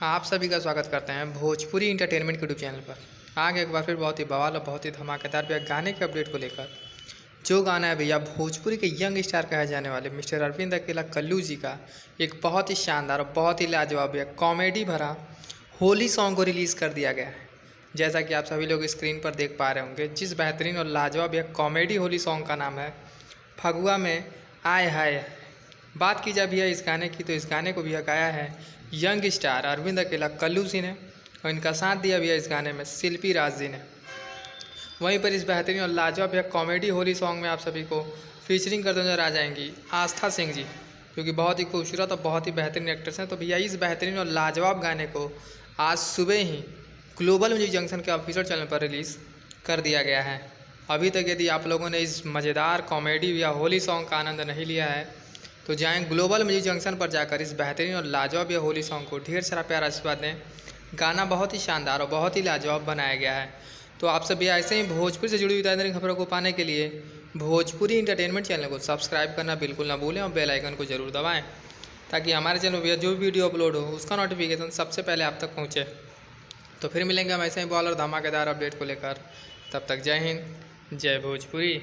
आप सभी का स्वागत करते हैं भोजपुरी इंटरटेनमेंट के यूट्यूब चैनल पर। आगे एक बार फिर बहुत ही बवाल और बहुत ही धमाकेदार भैया गाने के अपडेट को लेकर। जो गाना है भैया भोजपुरी के यंग स्टार कहे जाने वाले मिस्टर अरविंद अकेला कल्लू जी का एक बहुत ही शानदार और बहुत ही लाजवाब भैया कॉमेडी भरा होली सॉन्ग को रिलीज़ कर दिया गया है। जैसा कि आप सभी लोग स्क्रीन पर देख पा रहे होंगे, जिस बेहतरीन और लाजवाब भैया कॉमेडी होली सॉन्ग का नाम है फगुआ में आए हाय। बात की जाए भैया इस गाने की, तो इस गाने को भैया गाया है यंग स्टार अरविंद अकेला कल्लू जी ने, और इनका साथ दिया भैया इस गाने में शिल्पी राज जी ने। वहीं पर इस बेहतरीन और लाजवाब भैया कॉमेडी होली सॉन्ग में आप सभी को फीचरिंग करते नजर आ जाएंगी आस्था सिंह जी, जो कि बहुत ही खूबसूरत और बहुत ही बेहतरीन एक्ट्रेस हैं। तो भैया इस बेहतरीन और लाजवाब गाने को आज सुबह ही ग्लोबल म्यूजिक जंक्शन के ऑफिशियल चैनल पर रिलीज़ कर दिया गया है। अभी तक यदि आप लोगों ने इस मज़ेदार कॉमेडी या होली सॉन्ग का आनंद नहीं लिया है, तो जाएं ग्लोबल म्यूजिक जंक्शन पर जाकर इस बेहतरीन और लाजवाब या होली सॉन्ग को ढेर सारा प्यार आशीर्वाद दें। गाना बहुत ही शानदार और बहुत ही लाजवाब बनाया गया है। तो आप सभी ऐसे ही भोजपुरी से जुड़ी हुई ताज़ा खबरों को पाने के लिए भोजपुरी इंटरटेनमेंट चैनल को सब्सक्राइब करना बिल्कुल ना भूलें और बेल आइकन को ज़रूर दबाएं, ताकि हमारे चैनल पर जो वीडियो अपलोड हो उसका नोटिफिकेशन सबसे पहले आप तक पहुँचे। तो फिर मिलेंगे हम ऐसे ही बॉल और धमाकेदार अपडेट को लेकर। तब तक जय हिंद, जय भोजपुरी।